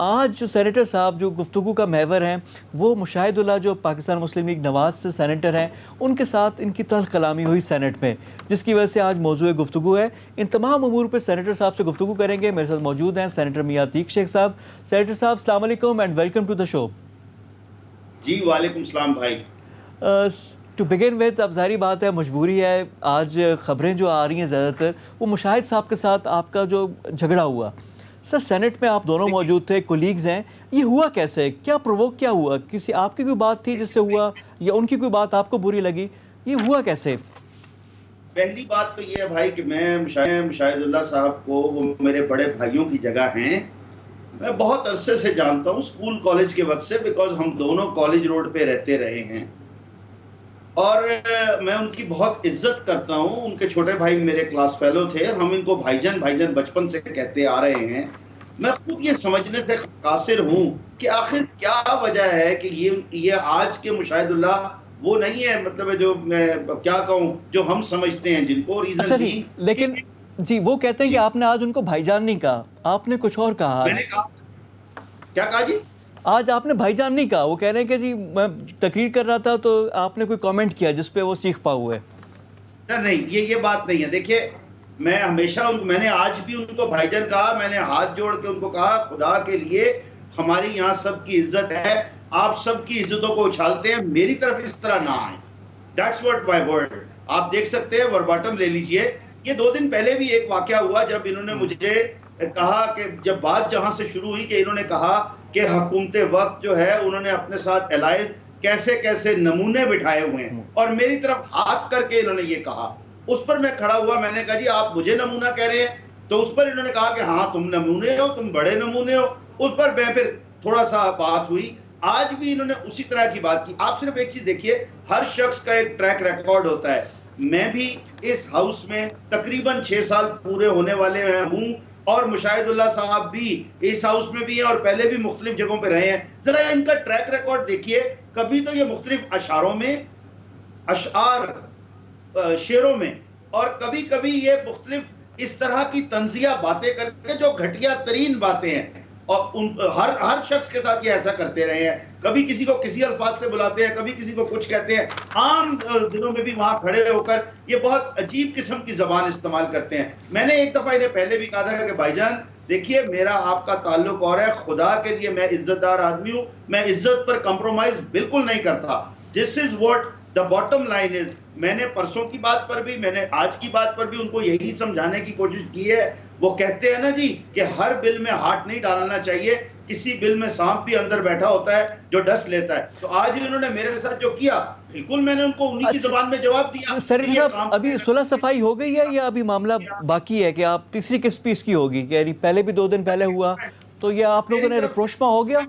आज जो सेनेटर साहब जो गुफ्तगू का महवर हैं वो मुशाहिदुल्लाह जो पाकिस्तान मुस्लिम लीग नवाज से सेनेटर हैं उनके साथ इनकी तल्ख कलामी हुई सेनेट में, जिसकी वजह से आज मौजूद गुफ्तगू है। इन तमाम अमूर पर सेनेटर साहब से गुफ्तगू करेंगे। मेरे साथ मौजूद हैं सेनेटर मियां अतीक शेख साहब। सेनेटर साहब अस्सलाम वालेकुम and welcome to the show. जी वालेकुम सलाम भाई। टू बिगिन विद, अब जारी बात है मजबूरी है, आज ख़बरें जो आ रही हैं ज़्यादातर वो मुशाहिद साहब के साथ आपका जो झगड़ा हुआ। सर सेनेट में आप दोनों मौजूद थे, कोलीग्स हैं, ये हुआ कैसे? क्या प्रोवोक क्या हुआ? किसी आपकी कोई बात थी जिससे हुआ या उनकी कोई बात आपको बुरी लगी? ये हुआ कैसे? पहली बात तो ये है भाई कि मैं मुशाहिदुल्लाह साहब को, वो मेरे बड़े भाइयों की जगह हैं, मैं बहुत अरसे से जानता हूँ, स्कूल कॉलेज के वक्त से, बिकॉज हम दोनों कॉलेज रोड पे रहते रहे हैं और मैं उनकी बहुत इज्जत करता हूँ। उनके छोटे भाई मेरे क्लास फेलो थे, हम इनको भाईजान भाईजान बचपन से कहते आ रहे हैं। मैं खुद ये समझने से कासिर हूँ कि आखिर क्या वजह है कि ये आज के मुशाहिदुल्लाह वो नहीं है, मतलब जो मैं क्या कहूँ, जो हम समझते हैं जिनको रीजन भी। लेकिन जी वो कहते हैं कि आपने आज उनको भाईजान नहीं कहा, आपने कुछ और कहा। मैंने कहा, क्या कहा जी? आज आपने भाईजान नहीं कहा। वो कह रहे हैं कि जी मैं तकरीर कर रहा था तो आपने कोई कमेंट किया जिस पे वो सीख पा हुए। नहीं, ये बात नहीं है। देखिए, मैं हमेशा मैंने आज भी उनको भाईजान कहा, मैंने हाथ जोड़ के उनको कहा खुदा के लिए हमारी यहाँ सबकी इज्जत है, आप सबकी इज्जतों को उछालते हैं, मेरी तरफ इस तरह ना आए। That's what my word. आप देख सकते हैं, वर्बाटम ले लीजिए। ये 2 दिन पहले भी एक वाकया हुआ जब इन्होंने मुझे कहा कि जब बात जहां से शुरू हुई कि इन्होंने कहा कि हुकूमत वक्त जो है उन्होंने अपने साथ एलाइज कैसे कैसे नमूने बिठाए हुए हैं और मेरी तरफ हाथ करके इन्होंने ये कहा। उस पर मैं खड़ा हुआ, मैंने कहा जी आप मुझे नमूना कह रहे हैं? तो उस पर इन्होंने कहा कि हाँ तुम नमूने हो, तुम बड़े नमूने हो। उस पर मैं फिर थोड़ा सा बात हुई। आज भी इन्होंने उसी तरह की बात की। आप सिर्फ एक चीज देखिए, हर शख्स का एक ट्रैक रिकॉर्ड होता है। मैं भी इस हाउस में तकरीबन 6 साल पूरे होने वाले हूँ और मुशाहिदुल्लाह साहब भी इस हाउस में भी हैं और पहले भी मुख्तलिफ जगहों पे रहे हैं। जरा इनका ट्रैक रिकॉर्ड देखिए। कभी तो ये मुख्तलिफ अशारों में, शेरों में, और कभी कभी ये मुख्तलिफ इस तरह की तंजिया बातें करके जो घटिया तरीन बातें हैं, और हर शख्स के साथ ये ऐसा करते रहे हैं। कभी किसी को किसी अल्फाज से बुलाते हैं, कभी किसी को कुछ कहते हैं। आम दिनों में भी वहां खड़े होकर ये बहुत अजीब किस्म की जबान इस्तेमाल करते हैं। मैंने एक दफा इन्हें पहले भी कहा था कि भाईजान देखिए, मेरा आपका ताल्लुक और है, खुदा के लिए मैं इज्जतदार आदमी हूं, मैं इज्जत पर कंप्रोमाइज बिल्कुल नहीं करता। This is what the bottom line is. मैंने परसों की बात पर भी, मैंने आज की बात पर भी उनको यही समझाने की कोशिश की है। वो कहते हैं ना जी कि हर बिल में हाथ नहीं डालना चाहिए, किसी बिल में सांप भी अंदर बैठा होता है जो डस लेता है। तो आज इन्होंने मेरे साथ जो किया, बिल्कुल मैंने उनको उन्हीं की जुबान में जवाब दिया। सर साहब, अभी सुलह सफाई हो गई है या अभी मामला बाकी है कि आप तीसरी किस पीस की होगी? पहले भी 2 दिन पहले हुआ तो ये आप लोगों ने रिप्रोचमा हो गया?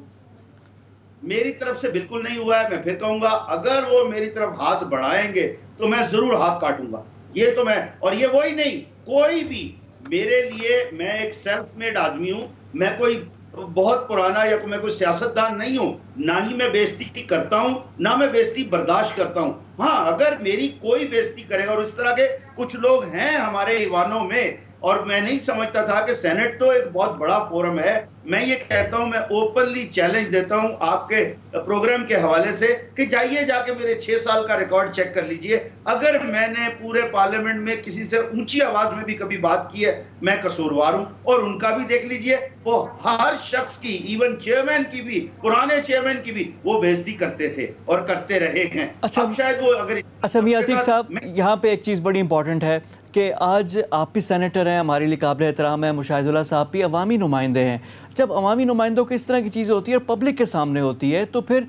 मेरी तरफ से बिल्कुल नहीं हुआ है। मैं फिर कहूंगा, अगर वो मेरी तरफ हाथ बढ़ाएंगे तो मैं जरूर हाथ काटूंगा। ये तो मैं, और ये वही नहीं, कोई भी मेरे लिए, मैं एक सेल्फ मेड आदमी हूं, मैं कोई बहुत पुराना या मैं कोई सियासतदान नहीं हूं, ना ही मैं बेइज्जती करता हूं, ना मैं बेइज्जती बर्दाश्त करता हूं। हाँ, अगर मेरी कोई बेइज्जती करेगा, और इस तरह के कुछ लोग हैं हमारे ईवानों में, और मैं नहीं समझता था कि सेनेट तो एक बहुत बड़ा फोरम है। मैं ये कहता हूं, मैं ओपनली चैलेंज देता हूं आपके प्रोग्राम के हवाले से कि जाइए जाके मेरे 6 साल का रिकॉर्ड चेक कर लीजिए। अगर मैंने पूरे पार्लियामेंट में किसी से ऊंची आवाज में भी कभी बात की है, मैं कसूरवार हूं। और उनका भी देख लीजिए, वो हर शख्स की, इवन चेयरमैन की भी, पुराने चेयरमैन की भी वो बेइज्जती करते थे और करते रहे हैं। अच्छा, शायद वो अगर मियां अतीक साहब, यहाँ पे एक चीज़ बड़ी इंपॉर्टेंट है कि आज आप भी सेनेटर हैं, हमारे लिए काबिल एहतराम है, मुशाहिदुल्लाह साहब भी अवामी नुमाइंदे हैं। जब अवामी नुमाइंदों को इस तरह की चीज़ें होती है और पब्लिक के सामने होती है तो फिर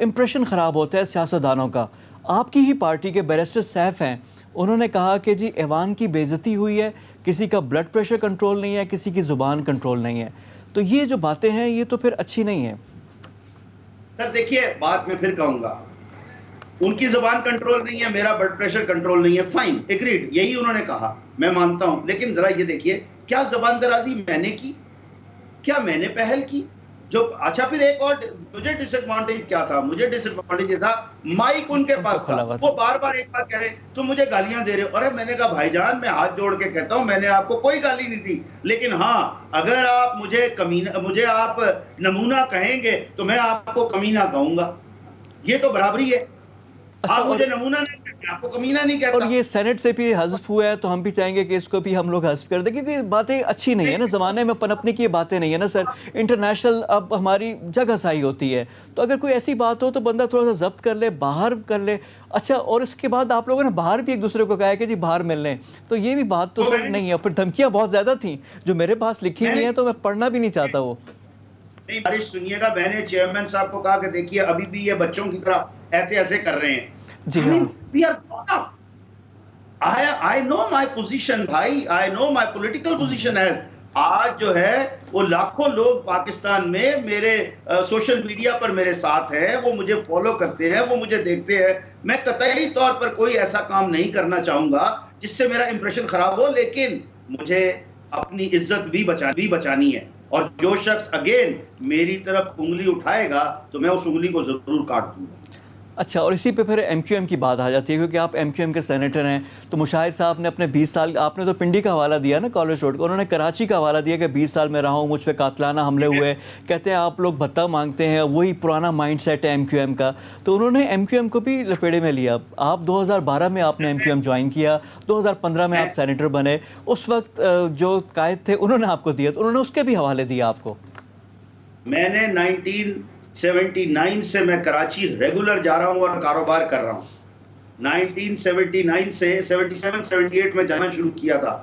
इम्प्रेशन ख़राब होता है सियासतदानों का। आपकी ही पार्टी के बैरिस्टर सैफ हैं, उन्होंने कहा कि जी ऐवान की बेइज्जती हुई है, किसी का ब्लड प्रेशर कंट्रोल नहीं है, किसी की ज़ुबान कंट्रोल नहीं है। तो ये जो बातें हैं ये तो फिर अच्छी नहीं है। सर देखिए, बात मैं फिर कहूँगा, उनकी जुबान कंट्रोल नहीं है, मेरा ब्लड प्रेशर कंट्रोल नहीं है, फाइन, एग्रीड, यही उन्होंने कहा, मैं मानता हूं। लेकिन जरा ये देखिए, क्या जुबान दराजी मैंने की? क्या मैंने पहल की? जो अच्छा फिर एक और मुझे डिसएडवांटेज क्या था, मुझे डिसएडवांटेज ये था माइक उनके पास था, वो बार बार एक बार कह रहे तुम मुझे गालियां दे रहे हो। अरे मैंने कहा भाईजान मैं हाथ जोड़ के कहता हूं मैंने आपको कोई गाली नहीं दी, लेकिन हाँ अगर आप मुझे कमीना, मुझे आप नमूना कहेंगे तो मैं आपको कमीना कहूंगा, ये तो बराबरी है। अच्छा, आप मुझे नमूना नहीं कहते, आपको कमीना नहीं कहता। और ये सेनेट से भी हज़फ हुआ है तो हम भी चाहेंगे कि इसको भी हम लोग हज़फ कर दें, क्योंकि बातें अच्छी नहीं है ना, ज़माने में पनपने की ये बातें नहीं है ना सर। इंटरनेशनल अब हमारी जगह साई होती है, तो अगर कोई ऐसी बात हो तो बंदा थोड़ा सा जब्त कर ले, बाहर कर ले। अच्छा, और उसके बाद आप लोगों ने बाहर भी एक दूसरे को कहा है कि जी बाहर मिल लें, तो ये भी बात तो सर नहीं है। फिर धमकियाँ बहुत ज़्यादा थी जो मेरे पास लिखी हुई हैं, तो मैं पढ़ना भी नहीं चाहता वो। नहीं बारिश सुनिएगा, मैंने चेयरमैन साहब को कहा कि देखिए अभी भी ये बच्चों की तरह ऐसे ऐसे कर रहे हैं। जी हाँ, we are grown up. I know my position भाई, I know my political position as आज जो है वो लाखों लोग पाकिस्तान में मेरे सोशल मीडिया पर मेरे साथ हैं, वो मुझे फॉलो करते हैं, वो मुझे देखते हैं। मैं कतई तौर पर कोई ऐसा काम नहीं करना चाहूंगा जिससे मेरा इंप्रेशन खराब हो, लेकिन मुझे अपनी इज्जत भी बचानी है। और जो शख्स अगेन मेरी तरफ उंगली उठाएगा तो मैं उस उंगली को जरूर काट दूंगा। अच्छा, और इसी पे फिर एमक्यूएम की बात आ जाती है, क्योंकि आप एमक्यूएम के सेनेटर हैं। तो मुशाहिद साहब ने अपने 20 साल, आपने तो पिंडी का हवाला दिया ना कॉलेज रोड का, उन्होंने कराची का हवाला दिया कि 20 साल में रहा हूँ, मुझ पे कातलाना हमले हुए। कहते हैं आप लोग भत्ता मांगते हैं, वही पुराना माइंड सेट है एमक्यूएम का। तो उन्होंने एमक्यूएम को भी लपेड़े में लिया। आप 2012 में आपने एमक्यूएम ज्वाइन किया, 2015 में आप सेनेटर बने। उस वक्त जो कायद थे उन्होंने आपको दिया, तो उन्होंने उसके भी हवाले दिया आपको। मैंने 1979 से मैं कराची रेगुलर जा रहा हूं और कारोबार कर रहा हूं। 1979 से 77-78 में जाना शुरू किया था।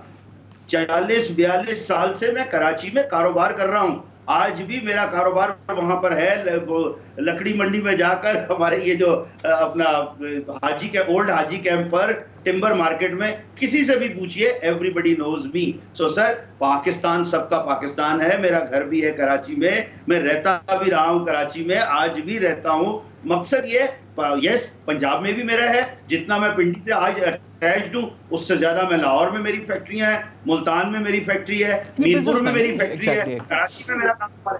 40-42 साल से मैं कराची में कारोबार कर रहा हूं। आज भी मेरा कारोबार वहां पर है, लकड़ी मंडी में जाकर हमारे ये जो अपना हाजी के ओल्ड हाजी कैंप पर टिम्बर मार्केट में किसी से भी पूछिए, everybody knows me. So sir, Pakistan सबका पाकिस्तान है। मेरा घर भी है कराची में, मैं रहता भी रहा हूं कराची में, आज भी रहता हूं। मकसद ये यस, पंजाब में भी मेरा है, जितना मैं पिंडी से आज अटैच्ड हूं उससे ज्यादा मैं लाहौर में मेरी फैक्ट्रियां हैं, मुल्तान में मेरी फैक्ट्री है, मीरपुर में मेरी फैक्ट्री है, कराची में मेरा काम है।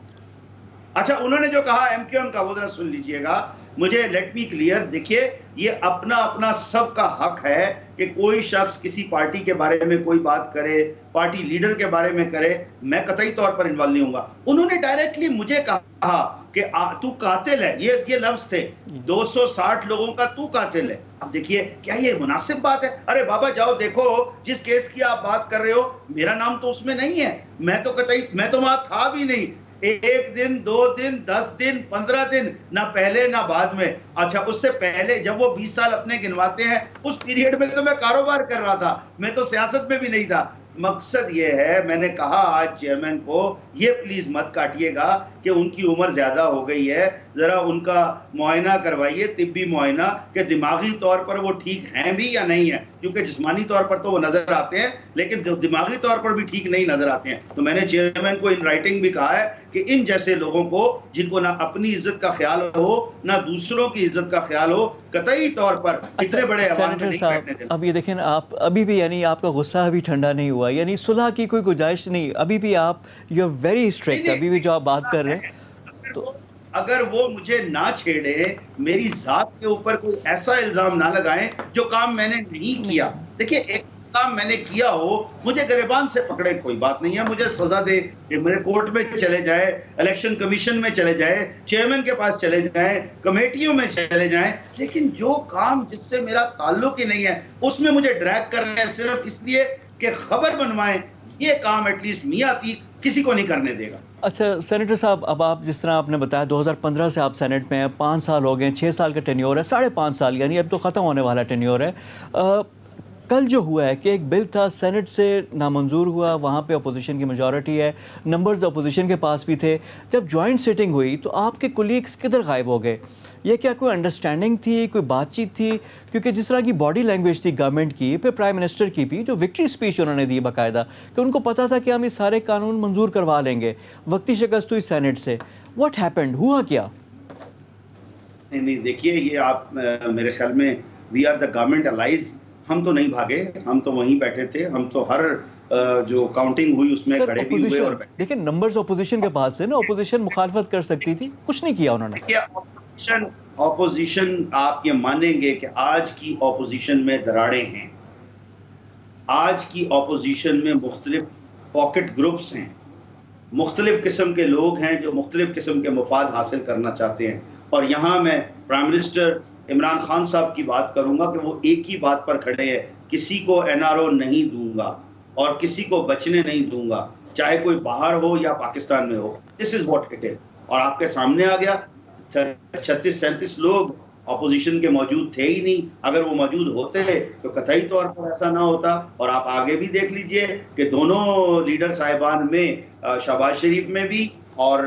अच्छा, उन्होंने जो कहा एमक्यूएम का वो जरा सुन लीजिएगा। मुझे लेट मी क्लियर, देखिए ये अपना अपना सबका हक है कि कोई शख्स किसी पार्टी के बारे में कोई बात करे, पार्टी लीडर के बारे में करे, मैं कतई तौर पर इन्वॉल्व नहीं होऊंगा। उन्होंने डायरेक्टली मुझे कहा कि तू कातिल है, ये लफ्ज थे, 260 लोगों का तू कातिल है। अब देखिए क्या ये मुनासिब बात है? अरे बाबा जाओ देखो, जिस केस की आप बात कर रहे हो मेरा नाम तो उसमें नहीं है, मैं तो वहां था भी नहीं। 1 दिन 2 दिन 10 दिन 15 दिन, ना पहले ना बाद में। अच्छा, उससे पहले जब वो 20 साल अपने गिनवाते हैं, उस पीरियड में तो मैं कारोबार कर रहा था, मैं तो सियासत में भी नहीं था। मकसद ये है, मैंने कहा आज चेयरमैन को ये प्लीज मत काटिएगा कि उनकी उम्र ज्यादा हो गई है, जरा उनका मुआयना करवाइए, तिब्बी मुआयना, कि दिमागी तौर पर वो ठीक हैं भी या नहीं है, क्योंकि जिस्मानी तौर पर तो वो नजर आते हैं लेकिन दिमागी तौर पर भी ठीक नहीं नजर आते हैं। तो मैंने चेयरमैन को इन राइटिंग भी कहा है कि इन जैसे लोगों को, जिनको ना अपनी इज्जत का ख्याल हो ना दूसरों की इज्जत का ख्याल हो, कतई तौर पर इतने बड़े सेनेटर साहब, अब ये देखें ना, आप अभी भी, यानी आपका गुस्सा अभी ठंडा नहीं हुआ, यानी सुलह की कोई गुंजाइश नहीं, अभी भी आप यू आर वेरी स्ट्रिक्ट, अभी भी जो आप बात कर रहे हैं। तो अगर वो मुझे ना छेड़े, मेरी जात के ऊपर कोई ऐसा इल्जाम ना लगाएं जो काम मैंने नहीं किया। देखिए, एक काम मैंने किया हो, मुझे गिरबान से पकड़े कोई बात नहीं है, मुझे सजा दे, मेरे कोर्ट में चले जाए, इलेक्शन कमीशन में चले जाए, चेयरमैन के पास चले जाए, कमेटियों में चले जाए, लेकिन जो काम जिससे मेरा ताल्लुक ही नहीं है उसमें मुझे ड्रैग कर रहे हैं सिर्फ इसलिए कि खबर बनवाएं, ये काम एटलीस्ट मियां अतीक किसी को नहीं करने देगा। अच्छा सेनेटर साहब, अब आप जिस तरह आपने बताया 2015 से आप सेनेट में हैं, 5 साल हो गए, 6 साल का टेन्योर है, 5.5 साल, यानी अब तो ख़त्म होने वाला टेन्योर है। कल जो हुआ है कि एक बिल था सेनेट से नामंजूर हुआ, वहाँ पे अपोजिशन की मेजॉरिटी है, नंबर्स अपोजिशन के पास भी थे। जब जॉइंट सिटिंग हुई तो आपके कोलीग्स किधर गायब हो गए? ये क्या कोई अंडरस्टैंडिंग थी, कोई बातचीत थी? क्योंकि जिस तरह की बॉडी लैंग्वेज थी गवर्नमेंट की, फिर प्राइम मिनिस्टर की भी, जो विक्ट्री स्पीच उन्होंने दी बाकायदा, कि उनको पता था कि हम ये सारे कानून मंजूर करवा लेंगे, वक्ती शिकस्त हुई सेनेट से। व्हाट हैपेंड, हुआ क्या? नहीं देखिए, ये आप मेरे ख्याल में we are the government allies, हम तो नहीं भागे, हम तो वहीं बैठे थे, हम तो हर जो काउंटिंग हुई उसमें खड़े भी हुए और बैठे। देखिए नंबर्स ऑपोजिशन के पास थे ना, ऑपोजिशन मुखालफत कर सकती थी, कुछ नहीं किया उन्होंने। ऑपोजिशन आप ये मानेंगे कि आज की ऑपोजिशन में दरारें हैं, आज की ऑपोजिशन में मुख्तलिफ पॉकेट ग्रुप्स हैं, मुख्तलिफ किस्म के लोग हैं जो मुख्तलिफ किस्म के मफाद हासिल करना चाहते हैं। और यहाँ मैं प्राइम मिनिस्टर इमरान खान साहब की बात करूंगा कि वो एक ही बात पर खड़े हैं, किसी को NRO नहीं दूंगा और किसी को बचने नहीं दूंगा, चाहे कोई बाहर हो या पाकिस्तान में हो। This is what it is. और आपके सामने आ गया 36-37 लोग ऑपोजिशन के मौजूद थे ही नहीं। अगर वो मौजूद होते तो कतई तौर पर ऐसा ना होता। और आप आगे भी देख लीजिए कि दोनों लीडर साहिबान में, शहबाज शरीफ में भी और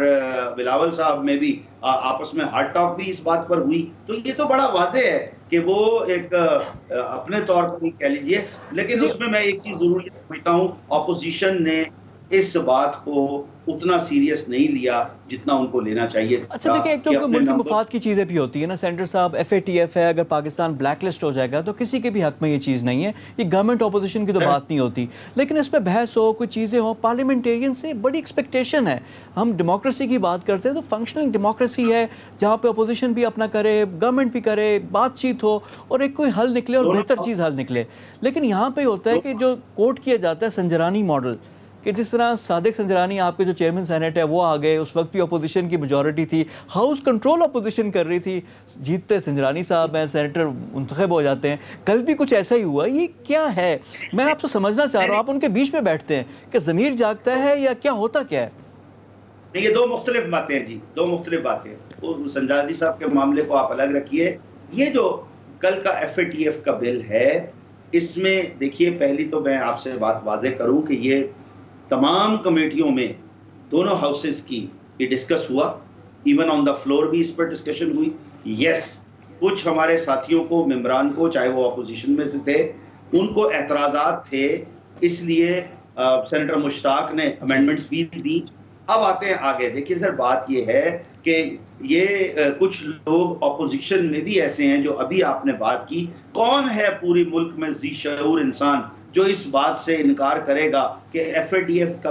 बिलावल साहब में भी आपस में हार्ट टॉक भी इस बात पर हुई। तो ये तो बड़ा वाज़ेह है कि वो एक अपने तौर पर ही कह लीजिए। लेकिन उसमें मैं एक चीज जरूर समझता हूँ, ऑपोजिशन ने इस बात को उतना सीरियस नहीं लिया जितना उनको लेना चाहिए। अच्छा देखिए, एक तो मुल्क के मुफाद की चीज़ें भी होती है ना सेंटर साहब। FATF है, अगर पाकिस्तान ब्लैक लिस्ट हो जाएगा तो किसी के भी हक में ये चीज़ नहीं है, ये गवर्नमेंट ऑपोजिशन की तो बात नहीं होती। लेकिन इस पर बहस हो, कोई चीज़ें हो, पार्लियामेंटेरियन से बड़ी एक्सपेक्टेशन है। हम डेमोक्रेसी की बात करते हैं तो फंक्शनल डेमोक्रेसी है जहाँ पे अपोजिशन भी अपना करे, गवर्नमेंट भी करे, बातचीत हो और एक कोई हल निकले और बेहतर चीज़ हल निकले। लेकिन यहाँ पर होता है कि जो कोट किया जाता है संजरानी मॉडल, कि जिस तरह सादिक संजरानी आपके जो चेयरमैन सेनेट है वो आ गए, उस वक्त भी अपोजिशन की मेजॉरिटी थी, हाउस कंट्रोल अपोजिशन कर रही थी, जीतते संजरानी साहब हैं, सेनेटर मुंतखब हो जाते हैं। कल भी कुछ ऐसा ही हुआ। ये क्या है? मैं आपसे समझना चाह रहा हूँ, आप उनके बीच में बैठते हैं कि ज़मीर जागता है या क्या होता क्या है? नहीं, ये दो मुख्तलिफ बातें हैं जी, दो मुख्तलिफ बातें। तो संजरानी साहब के मामले को आप अलग रखिए। ये जो कल का FATF का बिल है, इसमें देखिए, पहली तो मैं आपसे बात वाज़ेह करूँ कि ये तमाम कमेटियों में, दोनों हाउसेस की ये डिस्कस हुआ, इवन ऑन द फ्लोर भी इस पर डिस्कशन हुई। यस, कुछ हमारे साथियों को, मेंबरान को, चाहे वो अपोजिशन में से थे, उनको एतराज़ात थे, इसलिए सेनेटर मुश्ताक ने अमेंडमेंट्स भी दी। अब आते हैं आगे। देखिए सर, बात ये है कि ये कुछ लोग अपोजिशन में भी ऐसे हैं जो अभी आपने बात की। कौन है पूरी मुल्क में ज़ी शऊर इंसान जो इस बात से इनकार करेगा कि FATF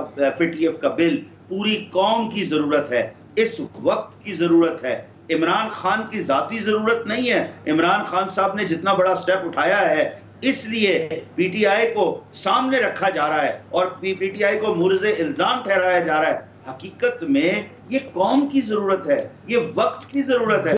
का बिल पूरी कौम की जरूरत है, इस वक्त की जरूरत है। इमरान खान की जाती जरूरत नहीं है। इमरान खान साहब ने जितना बड़ा स्टेप उठाया है, इसलिए PTI को सामने रखा जा रहा है और PTI को मुर्ज़े इल्जाम ठहराया जा रहा है। हकीकत में ये कौम की जरूरत है, ये वक्त की जरूरत है।